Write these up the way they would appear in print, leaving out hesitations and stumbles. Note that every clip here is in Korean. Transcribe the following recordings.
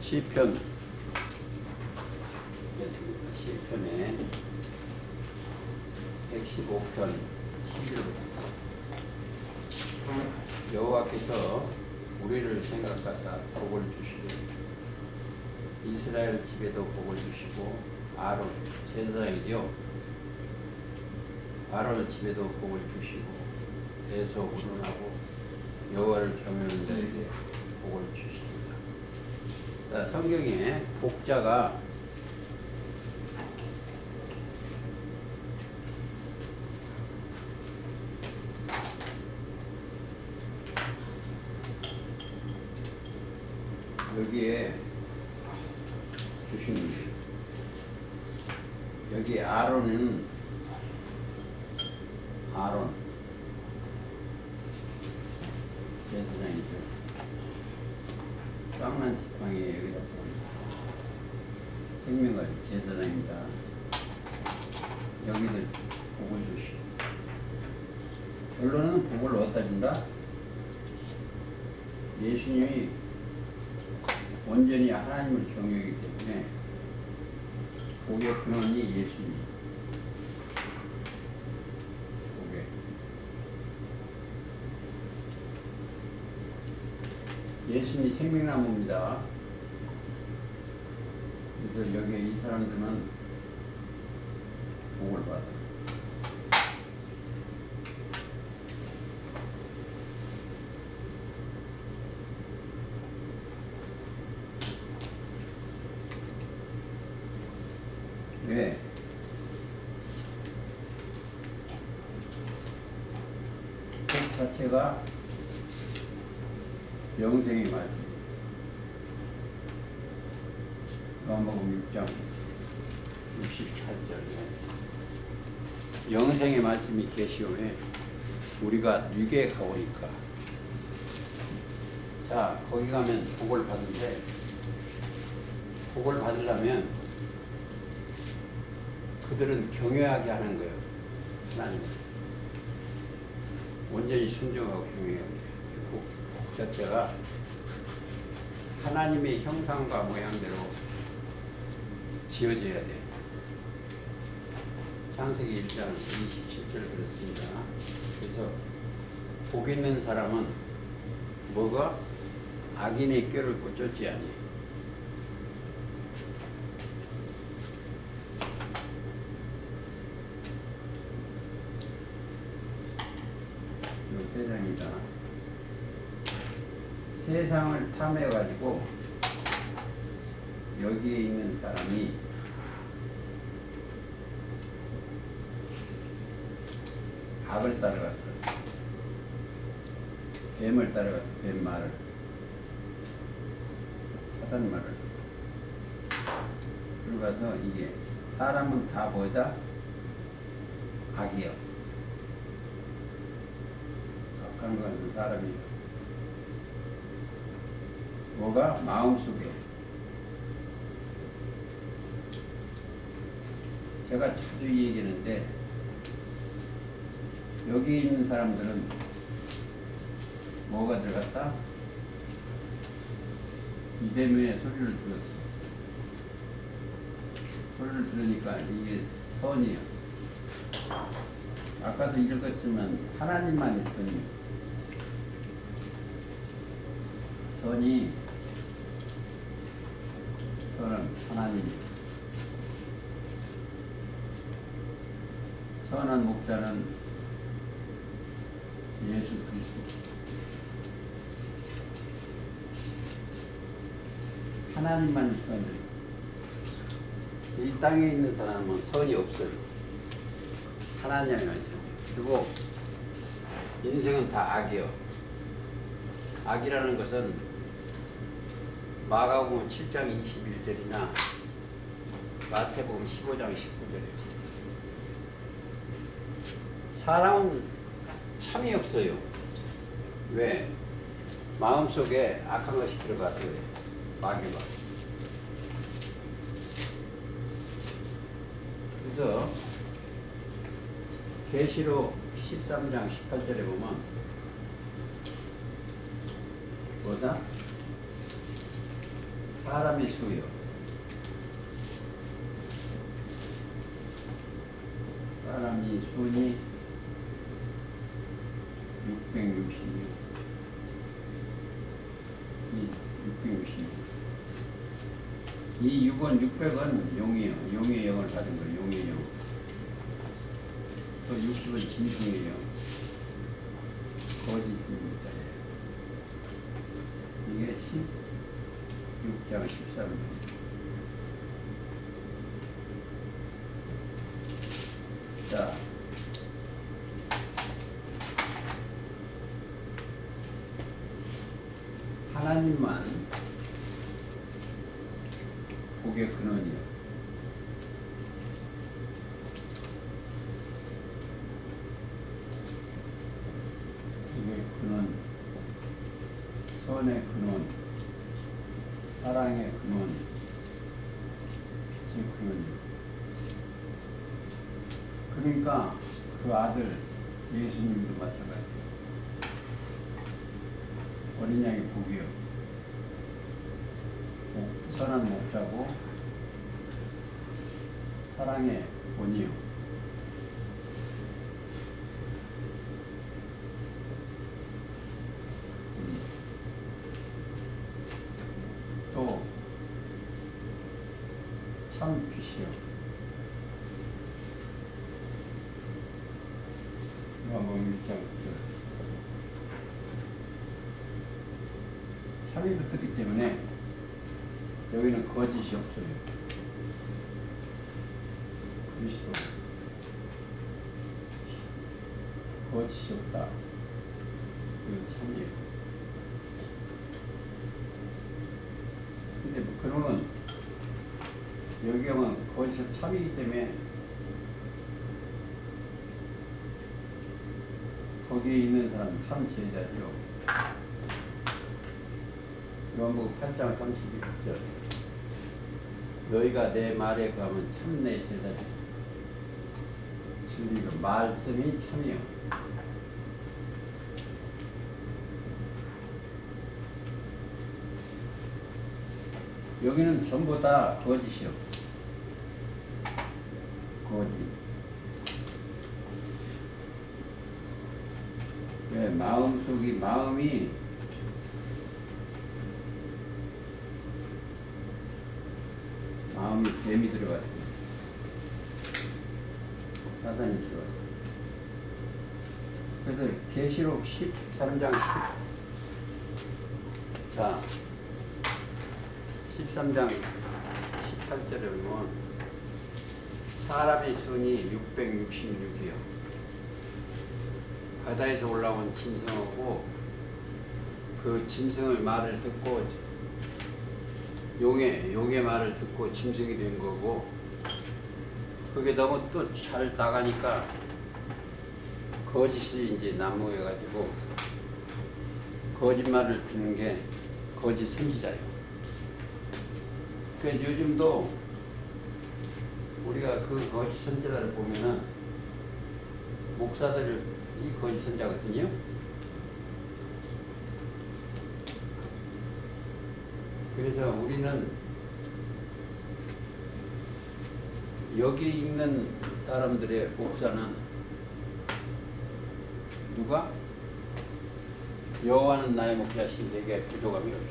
시편 시편에 115편 11절 여호와께서 우리를 생각하사 복을 주시되 이스라엘 집에도 복을 주시고 아론 제사장이죠. 아론 집에도 복을 주시고 대소훈훈하고 여호와를 경외하는 자에게 복을 주십니다. 자, 성경에 복자가 여기에 주신 여기 아론 제사장이죠. 쌍난 지팡이에 여기다 생명을 제사장입니다. 여기도 복을 주시고 결론은 복을 어디다 준다? 예수님이 온전히 하나님을 경외하기 때문에 복의 근원이 예수님. 복의. 예수님이 생명나무입니다. 그래서 여기에 이 사람들은 복을 받아요. 왜? 복 자체가 영생의 말씀. 요한복음 6장 68절에 영생의 말씀이 계시오매 우리가 누게 가오니까. 자, 거기 가면 복을 받는데 복을 받으려면 그들은 경외하게 하는 거예요. 하나님 온전히 순종하고 경외하게. 복 자체가 하나님의 형상과 모양대로 지어져야 돼. 창세기 1장 27절 그렇습니다. 그래서 복 있는 사람은 뭐가 악인의 꾀를 쫓지 아니. 세상이다. 세상을 탐해가지고 여기에 있는 사람이 악을 따라갔어. 뱀을 따라갔어. 뱀말을. 사단말을. 그러고 가서 이게 사람은 다 뭐다? 악이요. 악한 것은 사람이요. 뭐가? 마음속에. 제가 자주 얘기하는데 여기 있는 사람들은 뭐가 들어갔다? 이대무의 소리를 들었어. 소리를 들으니까 이게 선이야. 아까도 읽었지만 하나님만이 선이야. 선은 하나님이야. 선한 목자는 예수 그리스도. 하나님만 선이에요. 이 땅에 있는 사람은 선이 없어요. 하나님만 선이에요. 그리고 인생은 다 악이요. 악이라는 것은 마가복음 7장 21절이나 마태복음 15장 19절이에요. 사람은 참이 없어요. 왜? 마음속에 악한 것이 들어가서 그래. 마귀가. 그래서 계시록 13장 18절에 보면 뭐다? 사람의 수요. 사람이 순이 666. 이 666. 이 6은 600은 용이에요. 용의 영을 받은 거예요. 용의 영. 또 60은 진승이에요. 거짓입니다. 이게 16장 13장. 자, 하나님만 복의 근원이요. 복의 근원, 선의 근원, 사랑의 근원, 빛의 근원이요. 그러니까 그 아들 예수님도 마찬가지예요. 어린 양의 복이요. 선한 목자고 사랑의 본이요. 또 참 빛이요. 요한복음 1장 참이 붙었기 때문에 여기는 거짓이 없어요. 그리스도 거짓이 없다. 이거 참이에요. 근데 그놈은 여기 오면 거짓 참이기 때문에 거기에 있는 사람은 참 제자죠. 요한복음 8장 31절. 너희가 내 말에 거하면 참 내 제자지. 진리가 말씀이 참이요. 여기는 전부 다 거짓이요. 거짓. 왜 마음이 뱀이 들어갔어요. 사단이 들어갔어요. 그래서 계시록 13장 10. 자, 13장 18절에 보면 사람의 순이 666이요. 바다에서 올라온 짐승하고 그 짐승의 말을 듣고 용의 말을 듣고 짐승이 된 거고, 그게 너무 또 잘 나가니까 거짓이 이제 난무해가지고 거짓말을 듣는 게 거짓 선지자예요. 그래서 요즘도 우리가 그 거짓 선지자를 보면은 목사들이 거짓 선지자거든요. 그래서 우리는 여기 있는 사람들의 목사는 누가? 여호와는 나의 목자시 내게 부족함이 없어.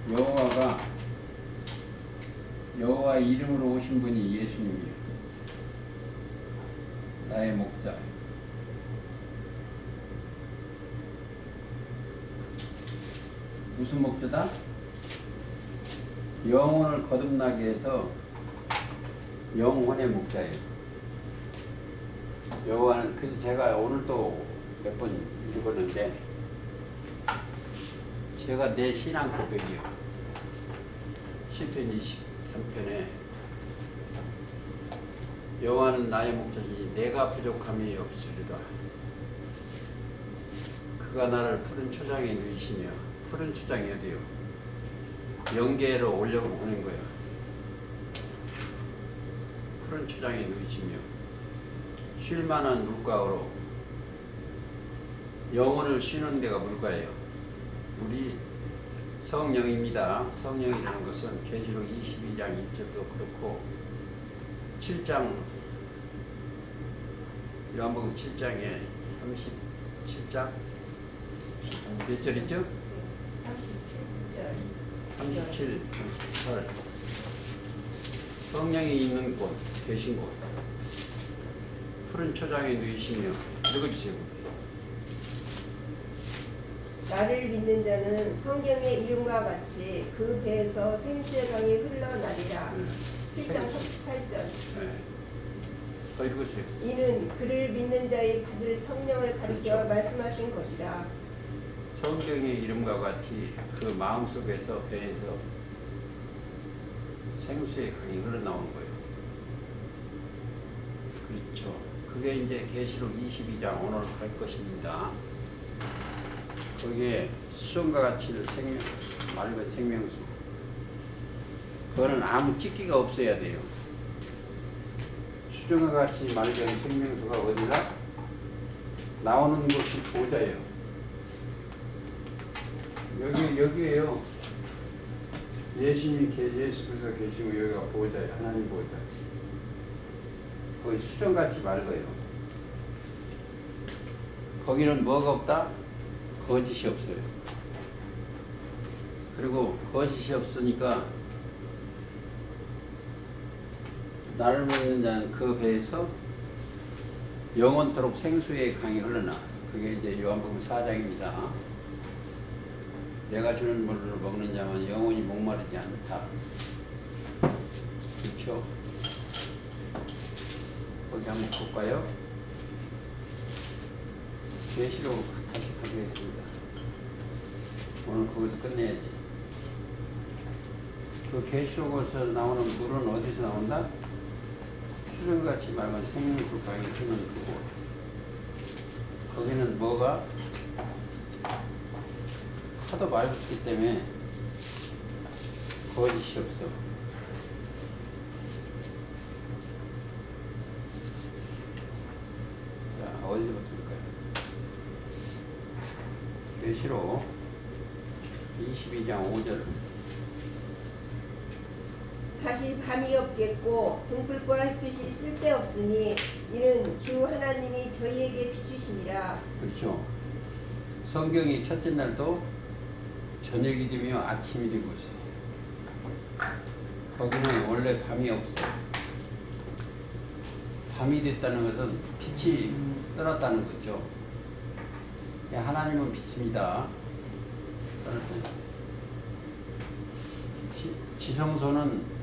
내가 여호와 이름으로 오신 분이 예수님이에요. 나의 목자. 무슨 목자다? 영혼을 거듭나게 해서 영혼의 목자예요. 여호와는, 그래서 제가 오늘도 몇 번 읽었는데, 제가 내 신앙 고백이요. 시편 23편에 여호와는 나의 목자시니 내가 부족함이 없으리라. 그가 나를 푸른 초장에 누이시며, 푸른 초장이 어디요? 영계로 올려보낸 거야. 푸른 초장에 누이시며 쉴만한 물가로, 영혼을 쉬는 데가 물가예요. 물이 성령입니다. 성령이라는 것은 계시록 22장 1절도 그렇고 7장 요한복음 7장에 37장 몇 절이죠? 37절 37, 38 성령이 있는 곳, 계신 곳 푸른 초장에 누이시며 읽어주세요. 나를 믿는 자는 성경의 이름과 같이 그 배에서 생수의 강이 흘러나리라. 7장 38절 네. 더 읽으세요. 이는 그를 믿는 자의 받을 성령을 가리켜 그렇죠. 말씀하신 것이라. 성경의 이름과 같이 그 마음속에서 배에서 생수의 강이 흘러나오는 거예요. 그렇죠. 그게 이제 계시록 22장 오늘 할 것입니다. 거기에 수정과 같이 생명, 맑은 생명수. 그거는 아무 찍기가 없어야 돼요. 수정과 같이 맑은 생명수가 어디라? 나오는 곳이 보좌예요. 여기에요. 예수님이 예수 그리스도 계시고 여기가 보좌예요. 하나님 보좌. 거기 수정같이 맑아요. 거기는 뭐가 없다? 거짓이 없어요. 그리고 거짓이 없으니까 나를 믿는 자는 그 배에서 영원토록 생수의 강이 흘러나. 그게 이제 요한복음 4장입니다. 내가 주는 물을 먹는 자만 영원히 목마르지 않다. 그렇죠? 거기 한번 볼까요? 계시록 다시 가겠습니다. 오늘 거기서 끝내야지. 그 계시록에서 나오는 물은 어디서 나온다? 수정같이 맑은 생명수 강이 흐르는 그곳. 거기는 뭐가? 하도 맑기 때문에 거짓이 없어. 자, 어디서부터일까요? 계시록 22장 5절. 다시 밤이 없겠고 등불과 햇빛이 쓸데없으니 이는 주 하나님이 저희에게 비추시니라. 그렇죠. 성경이 첫째 날도 저녁이 되며 아침이 되고 있어요. 거기는 원래 밤이 없어요. 밤이 됐다는 것은 빛이 떠났다는 거죠. 하나님은 빛입니다. 지성소는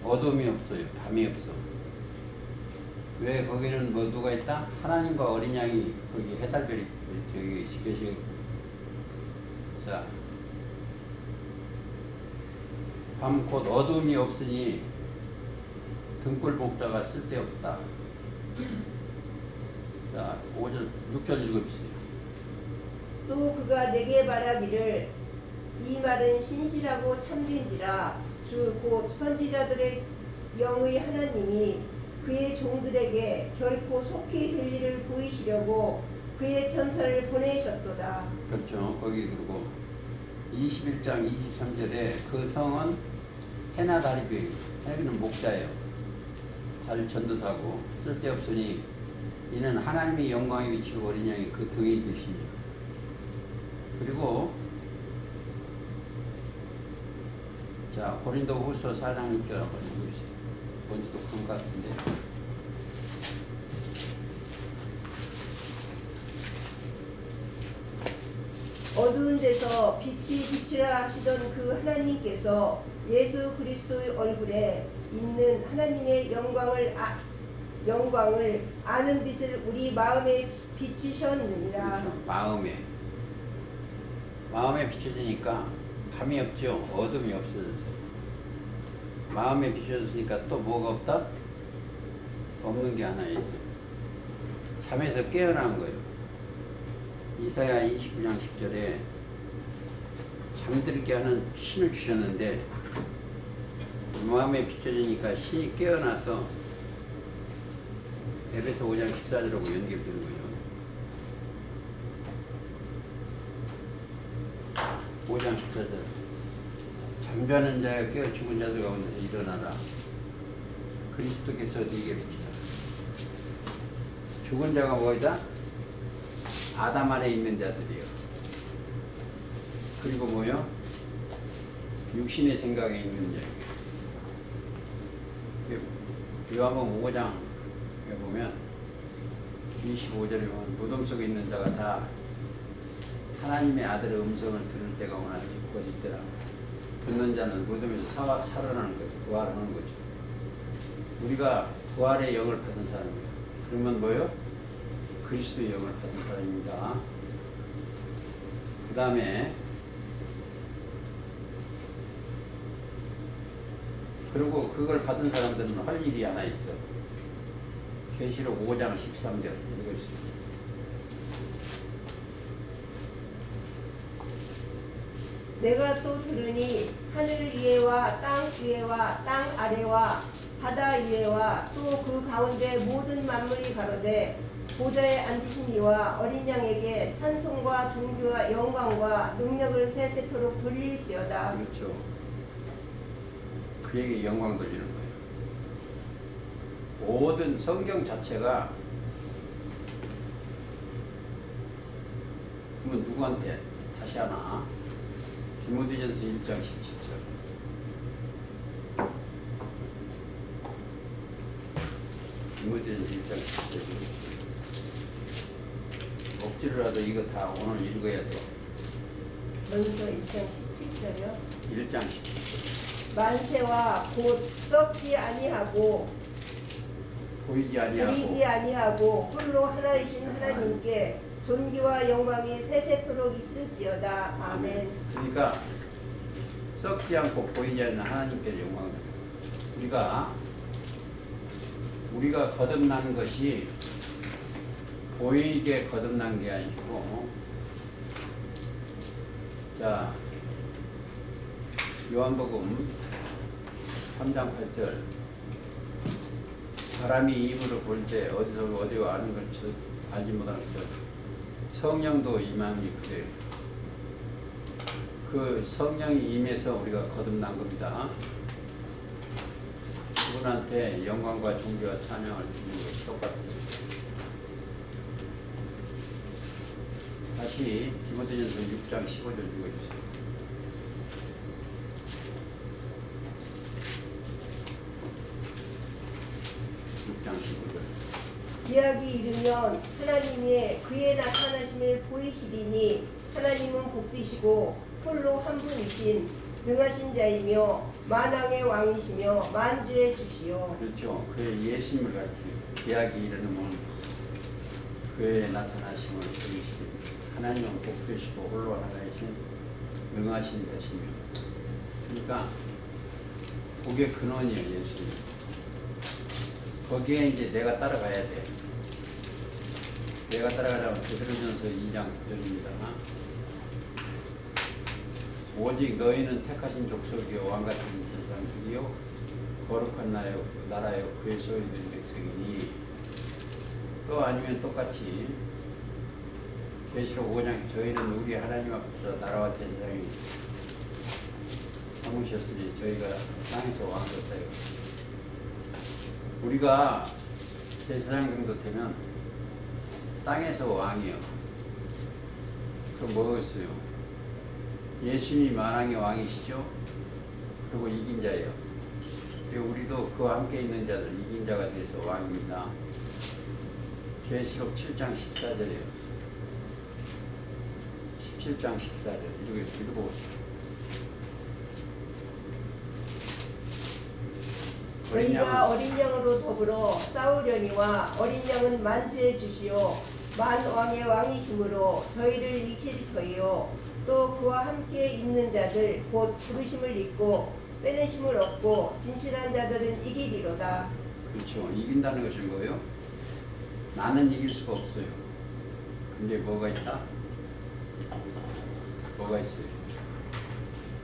어둠이 없어요. 밤이 없어. 왜 거기는 뭐 누가 있다? 하나님과 어린 양이 거기 해달별이 저기 계시고. 자, 밤 곧 어둠이 없으니 등불 목자가 쓸데없다. 자, 5절, 6절 읽어주세요. 또 그가 내게 말하기를 이 말은 신실하고 참된지라. 주 곧 선지자들의 영의 하나님이 그의 종들에게 결코 속히 될 일을 보이시려고 그의 천사를 보내셨도다. 그렇죠. 거기 그리고 21장 23절에 그 성은 해나 다리비, 해는 목자예요. 달 전도사고 쓸데없으니 이는 하나님의 영광에 비치고 어린 양이 그 등에 계시니. 그리고 자, 고린도 후서 4장 6절 한번 읽어주세요. 뭔지 독한 것 같은데. 어두운 데서 빛이 비추라 하시던 그 하나님께서 예수 그리스도의 얼굴에 있는 하나님의 영광을 아는 빛을 우리 마음에 비추셨느니라. 그렇죠. 마음에 비춰지니까 밤이 없죠. 어둠이 없어졌어요. 마음에 비춰졌으니까 또 뭐가 없다? 없는 게 하나 있어요. 잠에서 깨어난 거예요. 이사야 29장 10절에 잠들게 하는 신을 주셨는데 마음에 비춰지니까 신이 깨어나서 에베소 5장 14절하고 연결되는 거예요. 5장 14절. 잠자는 자여 깨어 죽은 자들 가운데서 일어나라. 그리스도께서 네게 비치다. 죽은 자가 뭐이다? 아담 안에 있는 자들이요. 그리고 뭐요? 육신의 생각에 있는 자. 요한복음 5장에 보면 25절에 보면 무덤 속에 있는 자가 다 하나님의 아들의 음성을 들을 때가 오나 곧 있더라. 듣는 자는 무덤에서 살아나는 거죠. 부활하는 거죠. 우리가 부활의 영을 받은 사람이에요. 그러면 뭐요? 그리스도의 영을 받은 사람입니다. 그 다음에 그리고 그걸 받은 사람들은 할 일이 하나 있어. 계시록 5장 13절 읽어주세요. 내가 또 들으니 하늘 위에와 땅 위에와 땅 아래와 바다 위에와 또 그 가운데 모든 만물이 가로되 보좌에 앉으신 이와 어린 양에게 찬송과 존귀와 영광과 능력을 세세토록 돌릴지어다. 그렇죠. 그에게 영광 돌리는 거예요. 모든 성경 자체가 그러면 누구한테? 다시 하나 디모데전서 1장 17절. 디모데전서 1장 17절. 억지로라도 이거 다 오늘 읽어야 돼. 먼저 1장 17절이요. 1장 17절. 만세와 곧 썩지 아니하고 보이지 보이지 아니하고 아니하고 홀로 하나이신 하나님께 존귀와 영광이 세세토록 있을지어다. 아멘. 그러니까 썩지 않고 보이지 않는 하나님께 영광을 우리가 거듭난 것이 보이게 거듭난 게 아니고, 자 요한복음 3장 8절. 사람이 입으로 볼 때 어디서 어디와 아는 걸 알지 못하는 것 성령도 임함이 그래요. 그 성령이 임해서 우리가 거듭난 겁니다. 그분한테 영광과 존귀와 찬양을 드리는 것이 똑같아요. 다시 디모데전서 6장 15절 읽어주세요. 6장 15절. 기약이 이르면 하나님의 그의 나타나심을 보이시리니 하나님은 복되시고 홀로 한 분이신 능하신 자이며 만왕의 왕이시며 만주의 주시오. 그렇죠. 그의 예수님을 가르치는 기약이 이르면 그의 나타나심을 보이시리니 하나님은 복되시고 홀로 하나이신 능하신 자시며. 그러니까 복의 근원이에요. 예수님. 거기에 이제 내가 따라가야 돼. 내가 따라가려면 베드로전서 2장 9절입니다. 오직 너희는 택하신 족속이요 왕같은 세상이요 거룩한 나라요 그의 소유된 백성이니. 또 아니면 똑같이 계시록 5장 저희는 우리 하나님 앞에서 나라와 제사장이 삼으셨으니 저희가 땅에서 왕이었다요. 우리가 제사장 정도 되면 땅에서 왕이요. 그럼 뭐겠어요? 예수님이 만왕의 왕이시죠? 그리고 이긴 자예요. 우리도 그와 함께 있는 자들 이긴 자가 돼서 왕입니다. 계시록 7장 14절이에요. 17장 14절 이렇게 읽어보세요. 저희가 어린 양으로 더불어 싸우려니와 어린 양은 만주의 주시오 만왕의 왕이심으로 저희를 이길 터이요 또 그와 함께 있는 자들 곧 부르심을 입고 빼내심을 얻고 진실한 자들은 이기리로다. 그렇죠. 이긴다는 것은 뭐예요? 나는 이길 수가 없어요. 근데 뭐가 있다? 뭐가 있어요?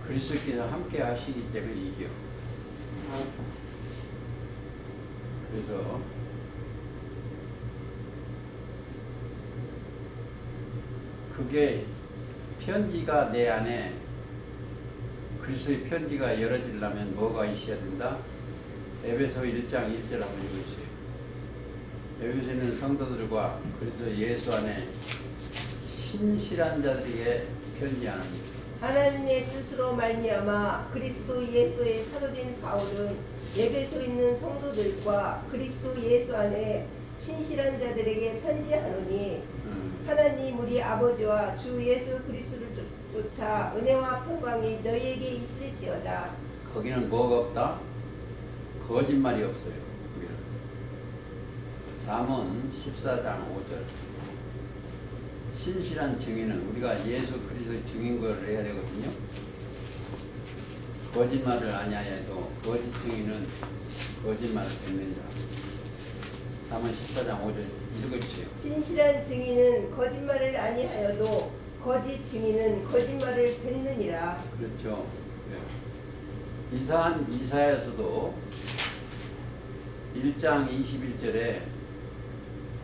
그리스도께서 함께 하시기 때문에 이겨. 그래서 그게 편지가 내 안에 그리스도의 편지가 열어지려면 뭐가 있어야 된다? 에베소 1장 1절 한번 읽으세요. 에베소에 있는 성도들과 그리스도 예수 안에 신실한 자들에게 편지하는 하나님의 뜻으로 말미암아 그리스도 예수의 사도된 바울은 에베소 있는 성도들과 그리스도 예수 안에 신실한 자들에게 편지하노니 하나님 우리 아버지와 주 예수 그리스도를 쫓아 은혜와 평강이 너희에게 있을지어다. 거기는 뭐가 없다? 거짓말이 없어요. 거기는. 잠언 14장 5절. 신실한 증인은 우리가 예수 그리스도의 증인거를 해야 되거든요. 거짓말을 아니하여도 거짓 증인은 거짓말을 뱉느니라. 잠언 14장 5절 읽어주세요. 신실한 증인은 거짓말을 아니하여도 거짓 증인은 거짓말을 뱉느니라. 그렇죠. 이사야서도 1장 21절에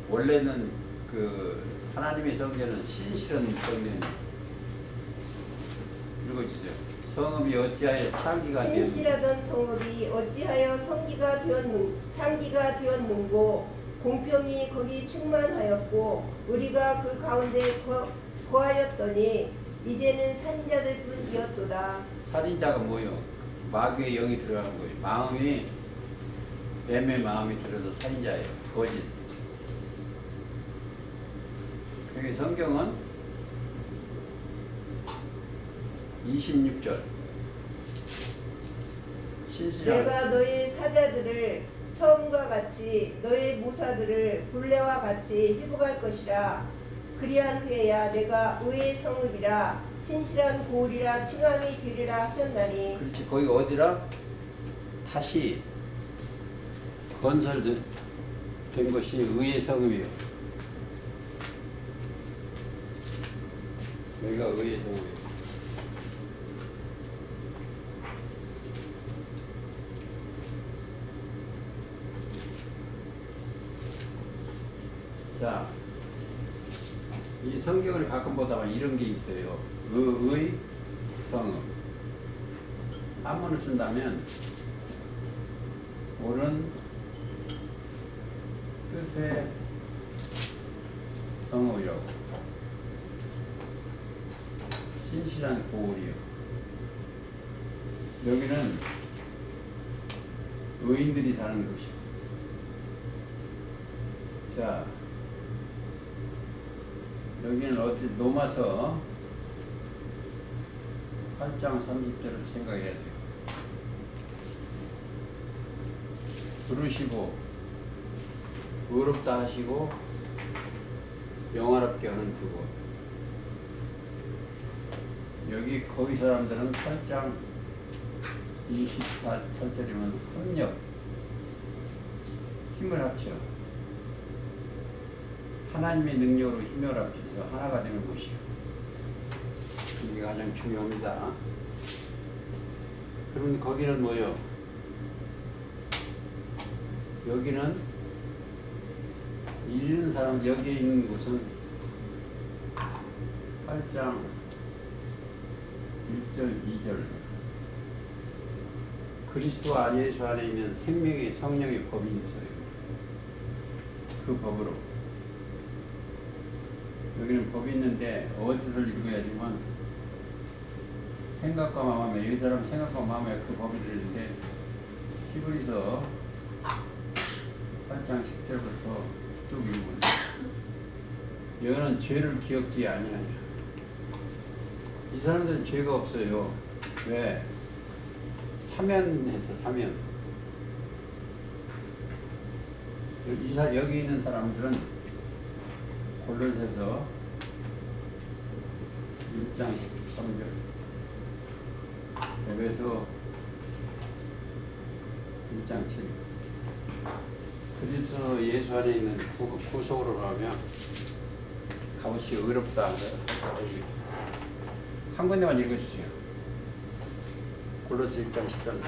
원래는 그 하나님의 성전은 신실한 성전이에요. 읽어주세요. 성읍이 어찌하여 창기가 되었는고 신실하던 성읍이 어찌하여 창기가 되었는고 공평이 거기 충만하였고 우리가 그 가운데 거하였더니 이제는 살인자들 뿐이었도다. 살인자가 뭐요? 마귀의 영이 들어가는 거예요. 마음이 뱀의 마음이 들어서 살인자예요. 거짓. 여기 성경은 26절 신실한 내가 너희 사자들을 처음과 같이 너희 모사들을 불레와 같이 회복할 것이라. 그리한 후에야 내가 의의 성읍이라 신실한 고을이라 칭함이 되리라 하셨나니. 그렇지. 거기가 어디라? 다시 건설된 것이 의의 성읍이에요. 여기가 의의 성읍이에요. 자, 이 성경을 가끔 보다가 이런 게 있어요. 의의 성읍. 한문을 쓴다면 옳은 뜻의 성읍이라고. 신실한 고을이요. 여기는 의인들이 사는 곳이요. 자, 여기는 어디 로마서 8장 30절을 생각해야 돼요. 부르시고 의롭다 하시고 영화롭게 하는 두 곳. 여기 거기 사람들은 8장 28절이면 협력, 힘을 합쳐 하나님의 능력으로 힘을 합쳐서 하나가 되는 것이요. 이게 가장 중요합니다. 그러면 거기는 뭐요? 여기는 이런 사람, 여기에 있는 곳은 8장 1절, 2절. 그리스도 예수 안에 있는 생명의 성령의 법이 있어요. 그 법으로. 여기는 법이 있는데 어디를 읽어야 되면 생각과 마음에, 이 사람 생각과 마음에 그 법이 들리는데 히브리서 8장 10절부터 쭉 읽으면 여호는 죄를 기억지 아니하냐. 이 사람들은 죄가 없어요. 왜? 사면해서 사면. 여기 있는 사람들은 골로새서 1장 13절, 에베소 1장 7절. 그리스도 예수 안에 있는 구속으로 가면 값없이 의롭다. 한 군데만 읽어주세요. 골로새 1장 13절.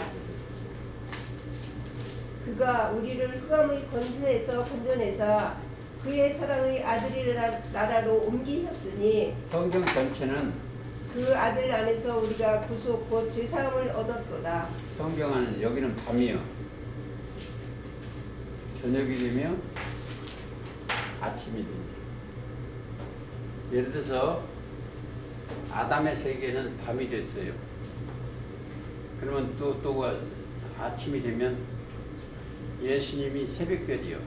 그가 우리를 흑암의 권세에서 건져내사 그의 사랑의 아들의 나라로 옮기셨으니. 성경 전체는 그 아들 안에서 우리가 구속 곧 죄사함을 얻었도다. 성경은 여기는 밤이요. 저녁이 되면 아침이 됩니다. 예를 들어서 아담의 세계는 밤이 됐어요. 그러면 또 아침이 되면 예수님이 새벽별이요.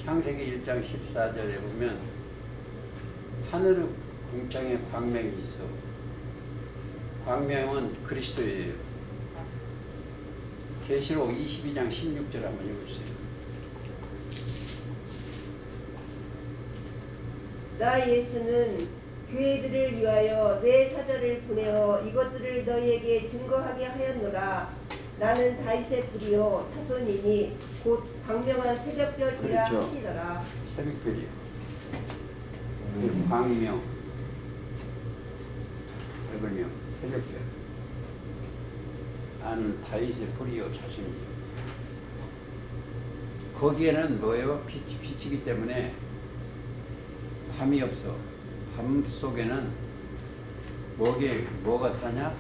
창세기 1장 14절에 보면 하늘의 궁창에 광명이 있어. 광명은 그리스도예요. 계시록 22장 16절 한번 읽어주세요. 나 예수는 교회들을 위하여 내 사자를 보내어 이것들을 너희에게 증거하게 하였노라. 나는 다윗의 뿌리요 자손이니 곧 광명한 새벽별이라 그렇죠. 하시더라. 새벽별이요. 광명, 별명, 새벽별. 나는 다윗의 뿌리요 자손이요. 거기에는 뭐예요? 빛이기 때문에 밤이 없어. 밤 속에는 뭐가 사냐?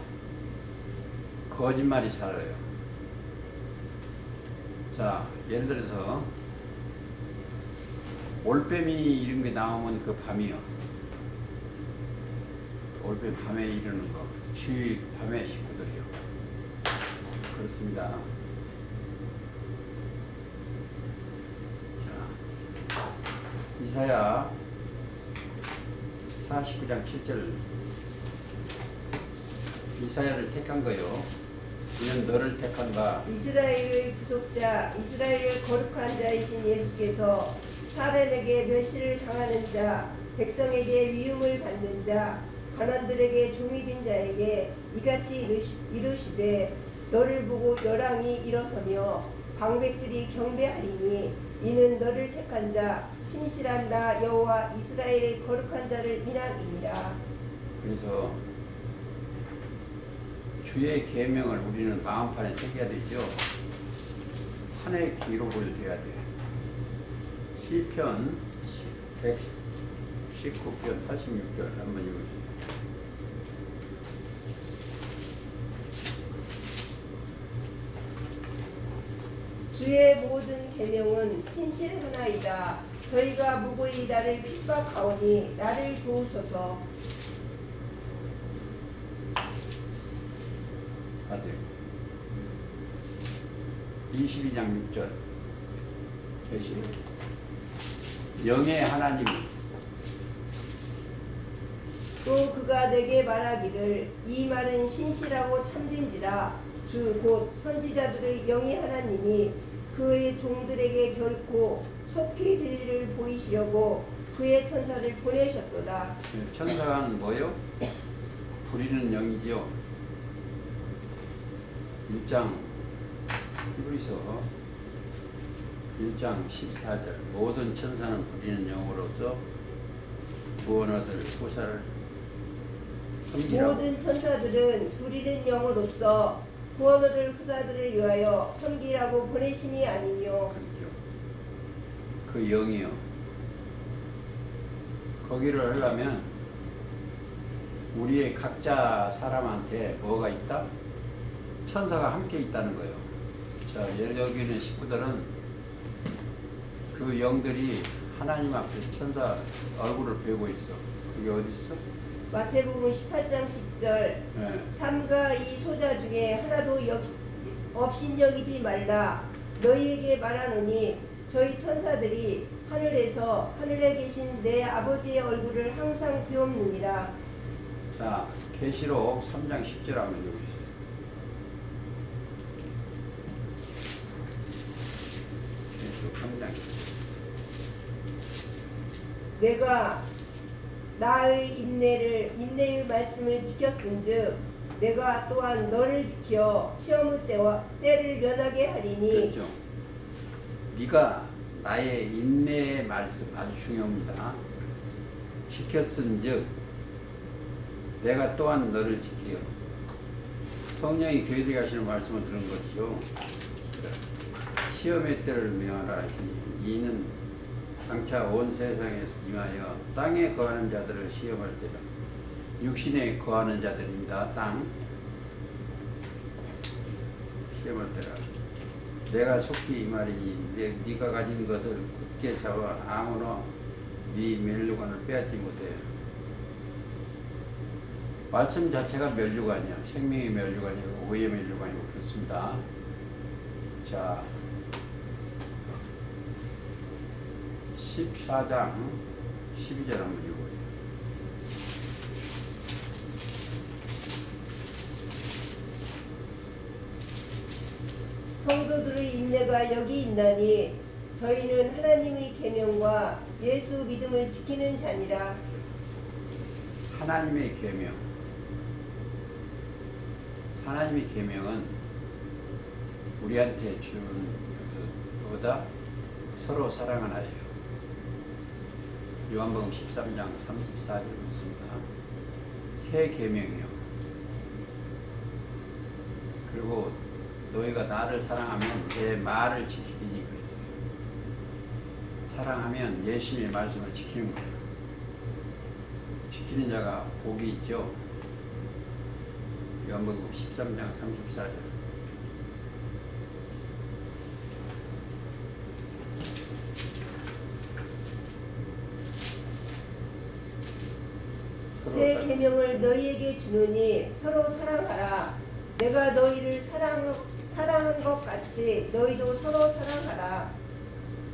거짓말이 살아요. 자, 예를 들어서 올빼미 이런 게 나오면 그 밤이요. 올빼미 밤에 이르는 거. 주의 밤에 식구들이요. 그렇습니다. 자, 이사야 49장 7절. 이사야를 택한 거요. 이는 너를 택한 바. 이스라엘의 구속자, 이스라엘의 거룩한 자이신 예수께서 사람에게 멸시를 당하는 자, 백성에게 위움을 받는 자, 가난들에게 종이 된 자에게 이같이 이르시되 너를 보고 열왕이 일어서며 방백들이 경배하리니 이는 너를 택한 자 신실한 나 여호와 이스라엘의 거룩한 자를 인함이니라. 그래서 주의 계명을 우리는 마음판에 새겨야 되죠. 판에 기록을 해야 돼. 시편 119편 86절 한번 읽어주세요. 주의 모든 계명은 신실하나이다. 저희가 무고히 나를 핍박하오니 나를 도우소서. 아들 22장 6절 계시 영의 하나님 또 그가 내게 말하기를 이 말은 신실하고 참된지라. 주 곧 선지자들의 영의 하나님이 그의 종들에게 결코 속히 될 일을 보이시려고 그의 천사를 보내셨도다. 천사는 뭐요? 부리는 영이지요. 1장 히브리서 1장 14절 모든 천사는 부리는 영으로서 구원 얻을 후사를 섬기라고. 모든 천사들은 부리는 영으로서 구원 얻을 후사들을 위하여 섬기라고 보내심이 아니뇨. 그렇죠. 그 영이요. 거기를 하려면 우리의 각자 사람한테 뭐가 있다? 천사가 함께 있다는 거예요. 자, 여기 있는 식구들은 그 영들이 하나님 앞에 천사 얼굴을 뵈고 있어. 그게 어디 있어? 마태복음 18장 10절 네. 삼가 이 소자 중에 하나도 업신여기지 말라. 너희에게 말하노니 저희 천사들이 하늘에 계신 내 아버지의 얼굴을 항상 비옵느니라. 자, 계시록 3장 10절 한번 읽어주세요. 계시록 3장 10절. 내가 나의 인내의 말씀을 지켰은즉 내가 또한 너를 지켜 시험의 때를 면하게 하리니. 그렇죠. 네가 나의 인내의 말씀 아주 중요합니다. 지켰은즉 내가 또한 너를 지키요. 성령이 교회들이 하시는 말씀을 들은 것이요. 시험의 때를 명하라 하시니 이는 장차 온 세상에서 임하여 땅에 거하는 자들을 시험할 때라. 육신에 거하는 자들입니다. 땅 시험을 때라. 내가 속히 이 말이니 네가 가진 것을 굳게 잡아 아무나 네 멸류관을 빼앗지 못해. 말씀 자체가 멸류관이야. 생명의 멸류관이고 오해의 멸류관이고 그렇습니다. 자, 14장 12절 한번 읽어보세요. 성도들의 인내가 여기 있나니 저희는 하나님의 계명과 예수 믿음을 지키는 자니라. 하나님의 계명. 하나님의 계명은 우리한테 주는 것보다 서로 사랑하나요. 요한복음 13장 34절 있습니다. 새 계명이요. 그리고 너희가 나를 사랑하면 내 말을 지키니 그랬어요. 사랑하면 예수님의 말씀을 지키는 거예요. 지키는 자가 복이 있죠. 요한복음 13장 34절. 새 계명을 너희에게 주노니 서로 사랑하라. 내가 너희를 사랑한 것 같이 너희도 서로 사랑하라.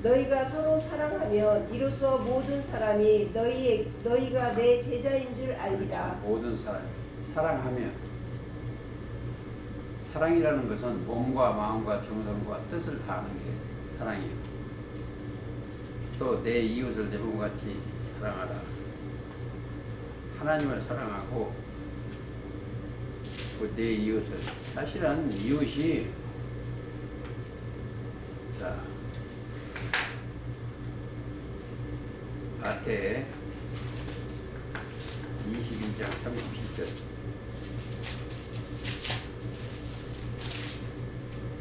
너희가 서로 사랑하면 이로써 모든 사람이 너희가 내 제자인 줄 알리라. 모든 사람이 사랑하면, 사랑이라는 것은 몸과 마음과 정성과 뜻을 다하는 게 사랑이에요. 또 내 이웃을 내 몸같이 사랑하라. 하나님을 사랑하고 또 내 이웃을, 사실은 이웃이, 자, 마태 22장 37절.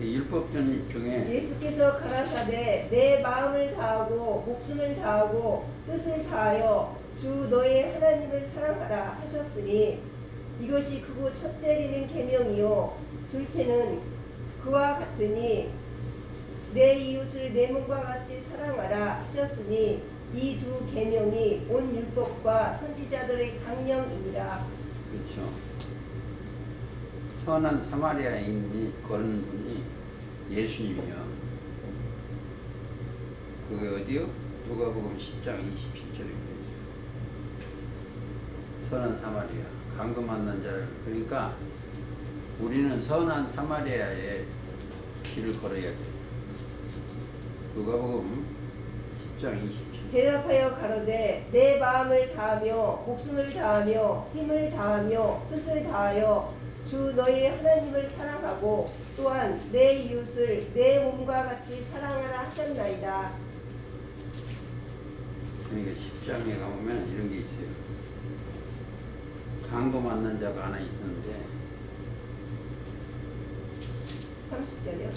율법전 중에 예수께서 가라사대 내 마음을 다하고 목숨을 다하고 뜻을 다하여 주 너의 하나님을 사랑하라 하셨으니 이것이 크고 첫째리는 계명이요 둘째는 그와 같으니 내 이웃을 내 몸과 같이 사랑하라 하셨으니 이 두 계명이 온 율법과 선지자들의 강령이니라. 그렇죠. 선한 사마리아인이 거는 분이 예수님이요. 그게 어디요? 누가복음 10장 27절에 있어요. 선한 사마리아, 강도 만난 자를. 그러니까 우리는 선한 사마리아의 길을 걸어야 돼. 누가복음 10장 27절. 대답하여 가로되 내 마음을 다하며 목숨을 다하며 힘을 다하며 뜻을 다하여 주 너희 하나님을 사랑하고 또한 내 이웃을 내 몸과 같이 사랑하라 하셨나이다. 그러니까 10장에 가보면 이런 게 있어요. 강도 만난 자가 하나 있었는데 30절이요.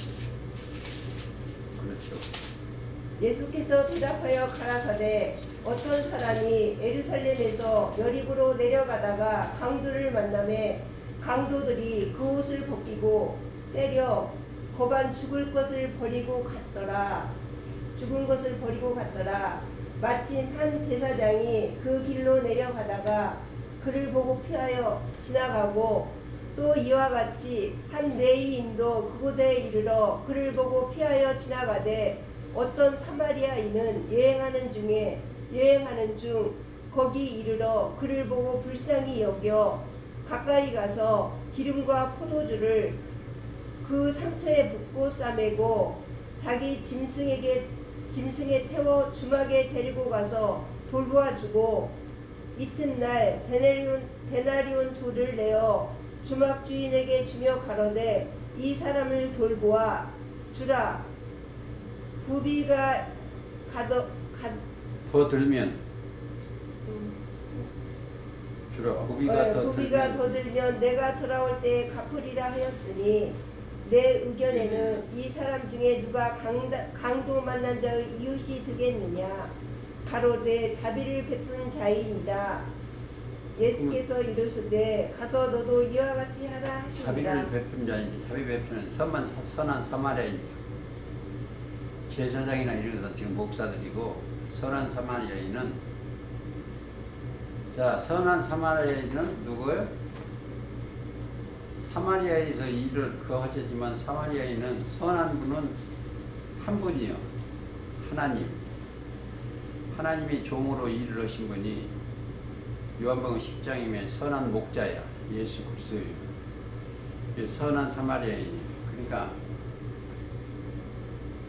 그렇죠. 예수께서 대답하여 가라사대 어떤 사람이 예루살렘에서 여리고로 내려가다가 강도를 만나매 강도들이 그 옷을 벗기고 때려 거반 죽은 것을 버리고 갔더라. 마침 한 제사장이 그 길로 내려가다가 그를 보고 피하여 지나가고 또 이와 같이 한 레위인도 그곳에 이르러 그를 보고 피하여 지나가되 어떤 사마리아인은 여행하는 중 거기 이르러 그를 보고 불쌍히 여겨 가까이 가서 기름과 포도주를 그 상처에 붓고 싸매고 자기 짐승에 태워 주막에 데리고 가서 돌보아 주고 이튿날 데나리온 둘을 내어 주막 주인에게 주며 가로되 이 사람을 돌보아 주라. 부비가 더 들면 주라. 부비가 더 들면 내가 돌아올 때에 갚으리라 하였으니 내 의견에는 이 사람 중에 누가 강도 만난 자의 이웃이 되겠느냐. 가로되 자비를 베푸는 자이니라. 예수께서 이르시되 가서 너도 이와 같이 하라 하시니라. 자비를 베푼 자인지 자비 베푸는 선한 사마리아인 제사장이나 이런 지금 목사들이고 선한 사마리아인은 자 선한 사마리아인은 누구예요? 사마리아에서 일을 하셨지만 사마리아인은 선한 분은 한 분이요. 하나님. 하나님이 종으로 일을 하신 분이 요한복음 10장이면 선한 목자야. 예수 그리스도예요. 선한 사마리아인이에요. 그러니까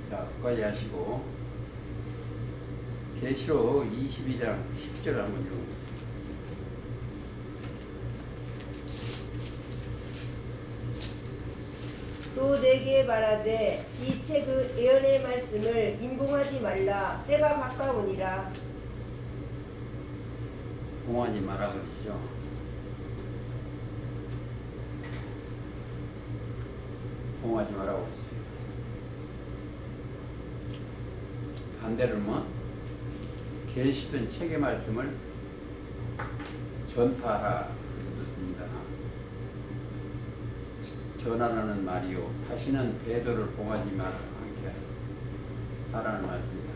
자, 끝까지 하시고 계시록 22장 10절 한번 읽어보세요. 또 내게 말하되 이 책의 예언의 말씀을 임봉하지 말라. 때가 가까우니라. 공하지 마라 그러시죠. 공하지 마라고 그랬어요. 반대로는 계시된 책의 말씀을 전파하라 그래도 됩니다. 전하라는 말이요. 다시는 배도를 봉하지 마라 않게 하라는 말씀입니다.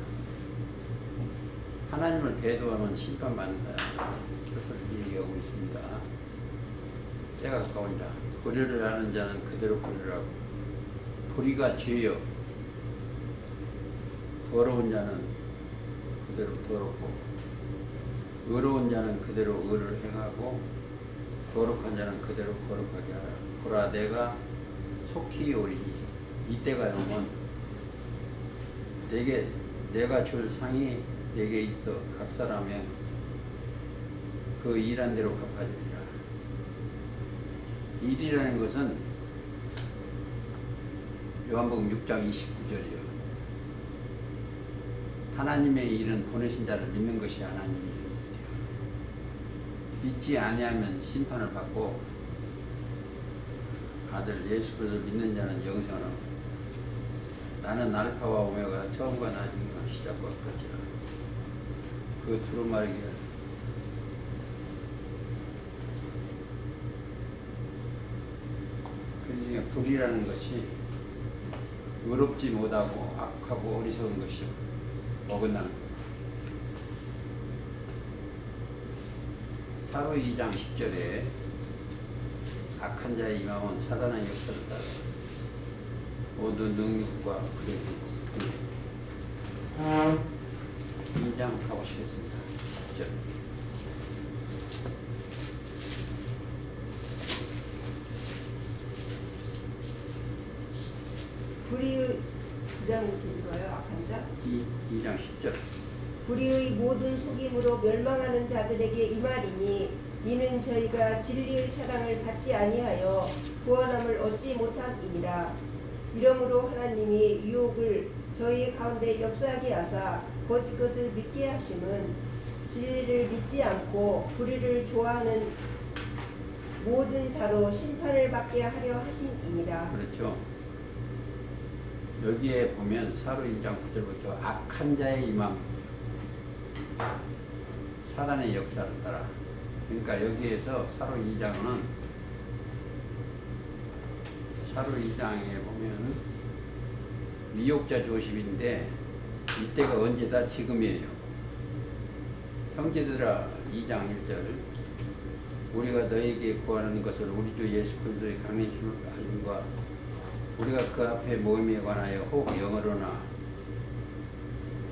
하나님을 배도하면 심판받는다. 그것을 얘기하고 있습니다. 때가 가까운다. 불의를 하는 자는 그대로 불의라고. 불의가 죄요. 더러운 자는 그대로 더럽고 의로운 자는 그대로 의를 행하고 거룩한 자는 그대로 거룩하게 하라. 보라 내가 속히 오리니 이때가 오면 내가 줄 상이 내게 있어 각 사람의 그 일한 대로 갚아주리라. 일이라는 것은 요한복음 6장 29절이요. 하나님의 일은 보내신 자를 믿는 것이 하나님의 일입니다. 믿지 아니하면 심판을 받고 아들 예수 그리스도를 믿는 자는 영생을 얻고 나는 알파와 오메가 처음과 나중과 시작과 끝이라. 그 두루마리기를 그 중에 불이라는 것이 의롭지 못하고 악하고 어리석은 것이요 어긋나는 것. 사로 2장 10절에 악한 자의 임함은 사단의 역사를 따라 모든 능력과 그릇이 2장 가보시겠습니다. 10절. 불의의 9장부터 읽어요. 악한 자. 2장 10절. 불의의 모든 속임으로 멸망하는 자들에게 이 말이니 이는 저희가 진리의 사랑을 받지 아니하여 구원함을 얻지 못함이니라. 이러므로 하나님이 유혹을 저희 가운데 역사하게 하사 거짓 것을 믿게 하심은 진리를 믿지 않고 불의를 좋아하는 모든 자로 심판을 받게 하려 하심이니라. 그렇죠. 여기에 보면 사로 2장 9절부터 악한 자의 임함 사단의 역사를 따라. 그러니까 여기에서 사로 2장에 보면 미혹자 조심인데 이때가 언제다? 지금이에요. 형제들아 2장 1절 우리가 너에게 구하는 것을 우리 주 예수 그리스도의 강림을 하심과 우리가 그 앞에 모임에 관하여 혹 영어로나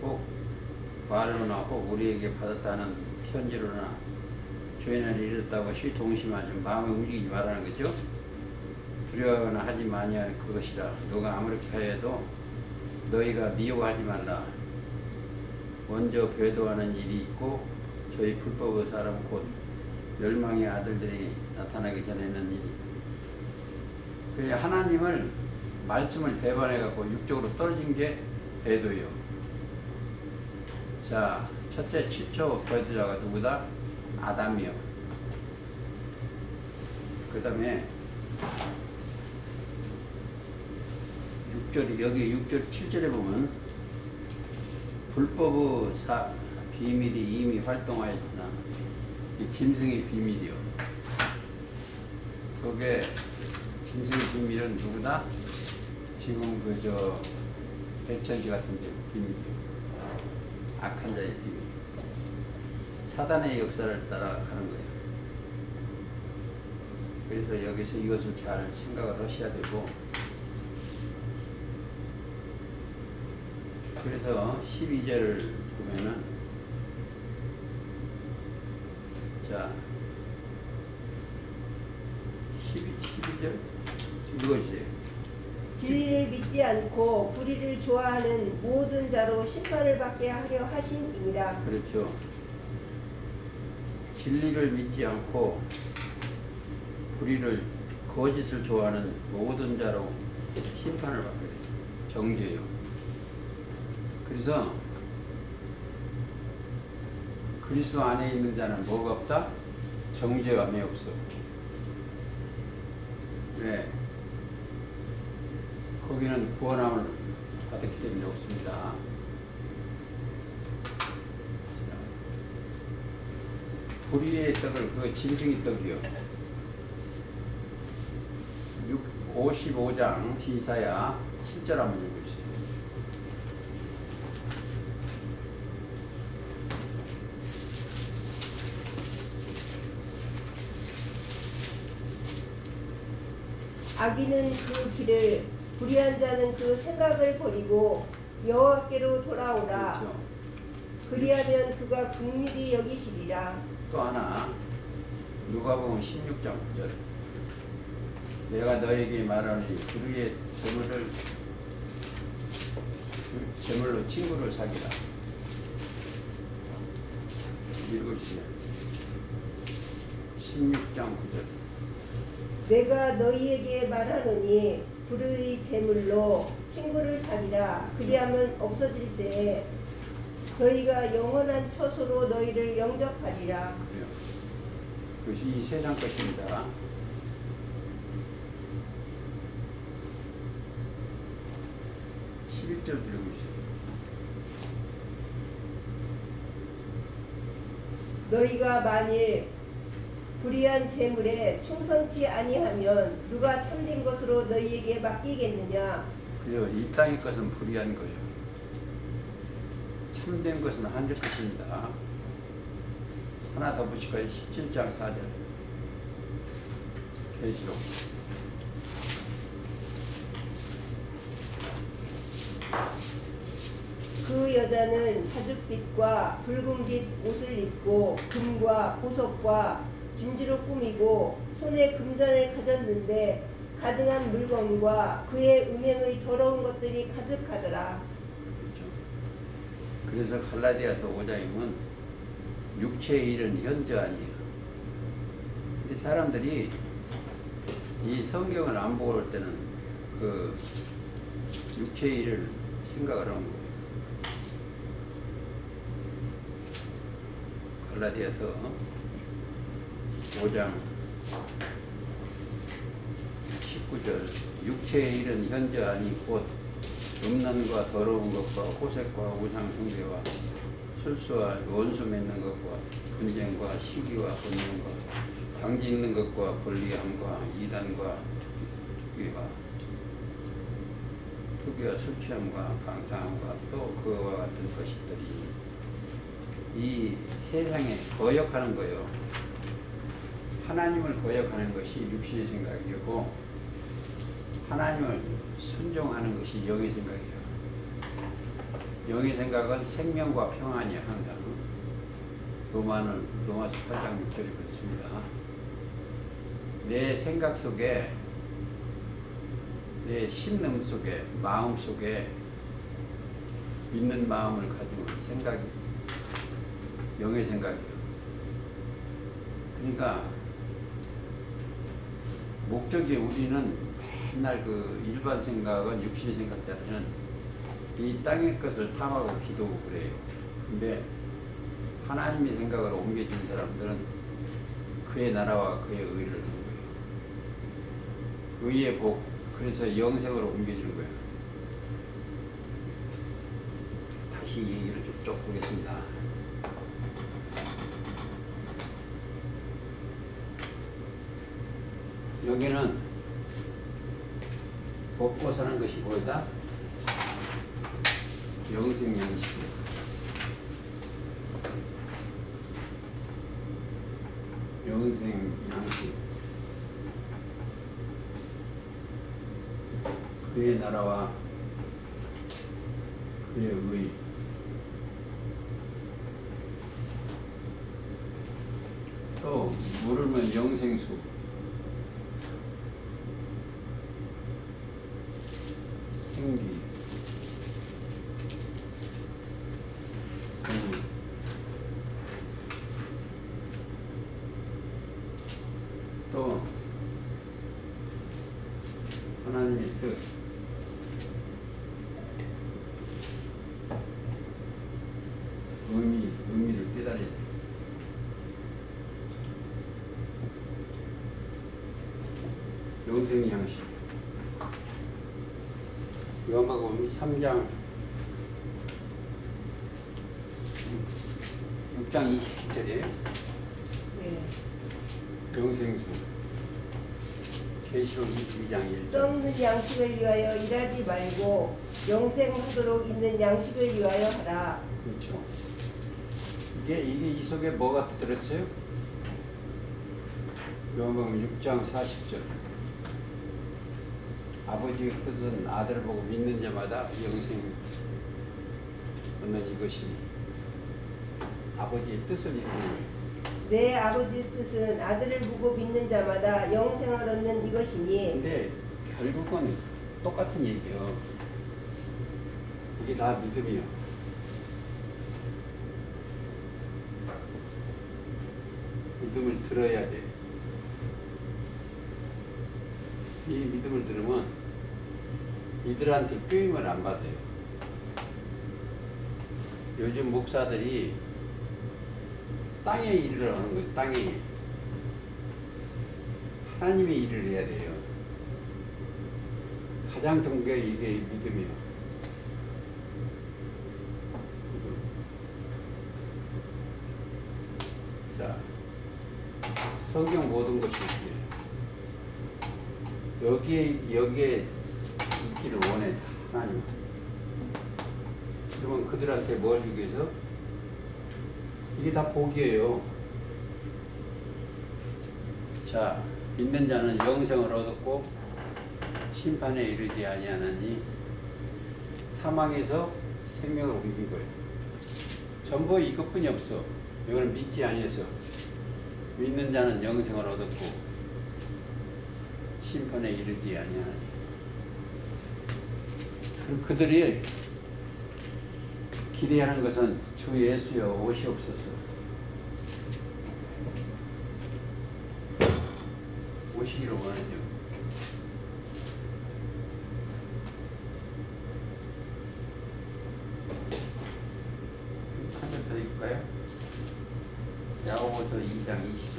혹 말로나 혹 우리에게 받았다는 편지로나 죄인을 잃었다고 시동심하지 마음에 움직이지 말라는 거죠. 두려워하거나 하지 마니할 그것이라. 너가 아무렇게 하여도 너희가 미워하지 말라. 먼저 배도하는 일이 있고 저희 불법의 사람 곧 멸망의 아들들이 나타나기 전에는 일이. 그래 하나님을 말씀을 배반해갖고 육적으로 떨어진 게 배도요. 자, 첫째 최초 배도자가 누구다? 아담이요. 그 다음에 6절, 여기 6절, 7절에 보면 불법의 비밀이 이미 활동하였으나 이 짐승의 비밀이요. 그게 짐승의 비밀은 누구나 지금 그저 대천지 같은 데 비밀이요. 악한 자의 비밀. 사단의 역사를 따라가는 거예요. 그래서 여기서 이것을 잘 생각을 하셔야 되고, 그래서 12절을 보면은, 자, 12절 읽어주세요. 진리를 믿지 않고 불의를 좋아하는 모든 자로 심판을 받게 하려 하심이니라. 그렇죠. 진리를 믿지 않고 불의를, 거짓을 좋아하는 모든 자로 심판을 받게 돼요. 정죄요. 그래서 그리스도 안에 있는 자는 뭐가 없다? 정죄함이 없어. 왜? 거기는 구원함을 받았기 때문에 없습니다. 불의의 떡을, 그 짐승의 떡이요. 55장 이사야 7절 한번 읽어주세요. 악인은 그 길을, 불의한 자는 그 생각을 버리고 여호와께로 돌아오라. 그렇죠. 그리하면 그가 긍휼히 여기시리라. 또 하나, 누가복음 16장 9절. 내가 너에게 말하니 불의의 재물로 친구를 사귀라. 읽어주세요. 16장 9절. 내가 너희에게 말하노니 불의 제물로 친구를 사귀라. 그리하면 없어질 때에 저희가 영원한 처소로 너희를 영접하리라. 그래요. 그것이 이 세상 것입니다. 11절 읽어주세요. 너희가 만일 불의한 제물에 충성치 아니하면 누가 참된 것으로 너희에게 맡기겠느냐? 그래요. 이 땅의 것은 불의한 거예요. 참된 것은 하늘 것입니다. 하나 더 보실까요? 17장 4절. 계시록. 그 여자는 사죽빛과 붉은빛 옷을 입고 금과 보석과 진주로 꾸미고 손에 금잔을 가졌는데 가증한 물건과 그의 음행의 더러운 것들이 가득하더라. 그렇죠. 그래서 갈라디아서 5장이면 육체의 일은 현저 아니에요. 근데 사람들이 이 성경을 안 보고 올 때는 그 육체의 일을 생각을 하는 거예요. 갈라디아서 5장 19절. 육체의 일은 현저 아니 곧 음란과 더러운 것과 호색과 우상 숭배와 술수와 원수 맺는 것과 분쟁과 시기와 분쟁과 장지 있는 것과 불리함과 이단과 투기와 술 취함과 강상함과 또 그와 같은 것들이 이 세상에 거역하는 거예요. 하나님을 거역하는 것이 육신의 생각이고 하나님을 순종하는 것이 영의 생각이에요. 영의 생각은 생명과 평안이야. 항상 로마서 8장 6절이 그렇습니다. 내 생각 속에, 내 심능 속에, 마음 속에 믿는 마음을 가지고 생각이 영의 생각이에요. 그러니까 목적이 우리는 맨날 그 일반 생각은 육신의 생각자는 이 땅의 것을 탐하고 기도하고 그래요. 근데 하나님의 생각으로 옮겨진 사람들은 그의 나라와 그의 의를 하는 거예요. 의의 복, 그래서 영생으로 옮겨지는 거예요. 다시 얘기를 쭉 보겠습니다. 여기는 먹고 사는 것이 뭐다? 영생양식. 영생양식. 그의 나라와 그의 의. 또 물으면 영생수. 생기. 생기. 또 하나님의 뜻. 의미를 깨달아야 돼. 영생의 양식. 요한복음 3장 6장 27절이에요. 네. 영생수. 계시록 22장 1절. 썩는 양식을 위하여 일하지 말고 영생하도록 있는 양식을 위하여 하라. 그렇죠. 이게 이 속에 뭐가 들었어요? 요한복음 6장 40절. 아버지의 뜻은 아들을 보고 믿는 자마다 영생 얻는 이것이 아버지의 뜻을 이루는 거예요. 내 아버지의 뜻은 아들을 보고 믿는 자마다 영생을 얻는 이것이니. 근데 결국은 똑같은 얘기예요. 이게 다 믿음이요. 믿음을 들어야 돼. 이 믿음을 들으면 이들한테 교임을 안 받아요. 요즘 목사들이 땅에 일을 하는 거예요. 땅에. 하나님의 일을 해야 돼요. 가장 좋은 게 이게 믿음이에요. 자, 성경 모든 것이 여기에 있기를 원해, 하나님. 그러면 그들한테 뭘 주기 위해서? 이게 다 복이에요. 자, 믿는 자는 영생을 얻었고 심판에 이르지 아니하나니 사망에서 생명을 옮긴 거예요. 전부 이것뿐이 없어. 이거는 믿지 아니해서 믿는 자는 영생을 얻었고 심판에 이르지 아니하나니. 그들이 기대하는 것은 주 예수여 오시옵소서. 오시기를 원하죠. 한 번 더 읽을까요? 야고보서 2장 23절.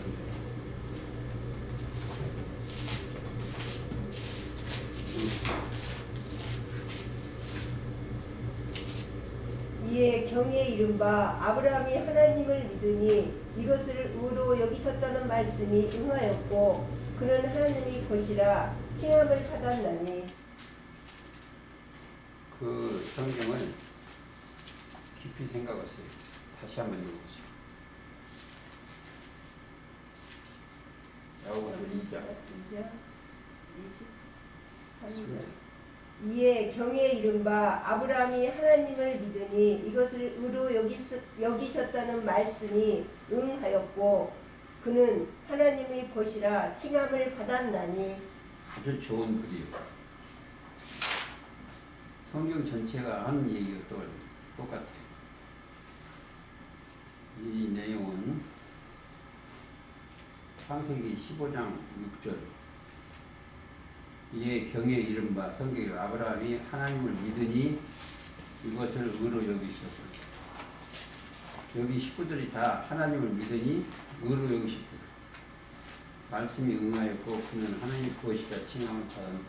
이에 경에 이른바 아브라함이 하나님을 믿으니 이것을 의로 여기셨다는 말씀이 응하였고 그는 하나님의 것이라 칭함을 받았나니. 그 성경을 깊이 생각하세요. 다시 한번 읽어보세요. 야고보서 2장 23절. 이에 경에 이른바 아브라함이 하나님을 믿으니 이것을 의로 여기셨다는 말씀이 응하였고 그는 하나님의 것이라 칭함을 받았나니. 아주 좋은 글이에요. 성경 전체가 하는 얘기가 또 똑같아요. 이 내용은 창세기 15장 6절. 이에 경에 이른바 성경에 아브라함이 하나님을 믿으니 이것을 의로 여기셨고, 여기 식구들이 다 하나님을 믿으니 의로 여기셨고 말씀이 응하였고 그는 하나님 그것이다 칭함을 받은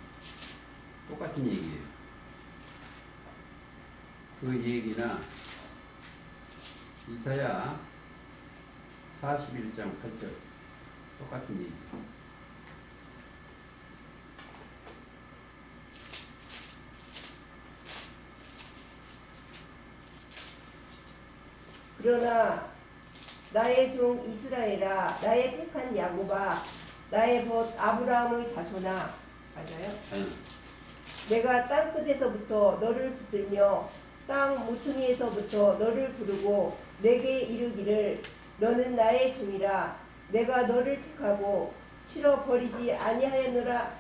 똑같은 얘기예요. 그 얘기나 이사야 41장 8절 똑같은 얘기예요. 그러나 나의 종 이스라엘아, 나의 택한 야곱아, 나의 벗 아브라함의 자손아. 맞아요? 아니, 내가 땅 끝에서부터 너를 붙들며 땅 모퉁이에서부터 너를 부르고 내게 이르기를 너는 나의 종이라. 내가 너를 택하고 실어 버리지 아니하였노라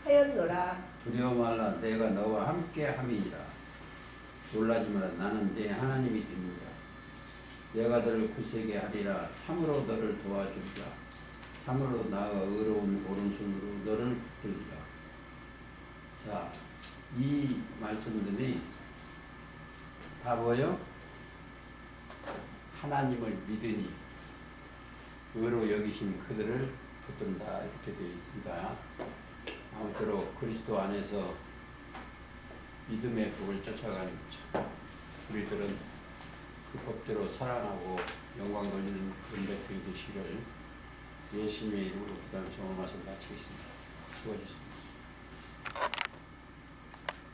하였노라. 두려워 말라. 내가 너와 함께 함이니라. 놀라지 마라. 나는 네 하나님이 됩니다. 내가 너를 굳세게 하리라. 참으로 너를 도와주리라. 참으로 나와 의로운 오른손으로 너를 붙들리라. 자, 이 말씀들이 다 뭐요? 하나님을 믿으니 의로 여기신 그들을 붙든다, 이렇게 되어 있습니다. 아무쪼록 그리스도 안에서 믿음의 법을 쫓아가는 거죠. 우리들은 그 법대로 살아나고 영광 돌리는 그런 백성이 되시기를 예수님의 이름으로 기도하며 말씀 마치겠습니다. 수고하셨습니다.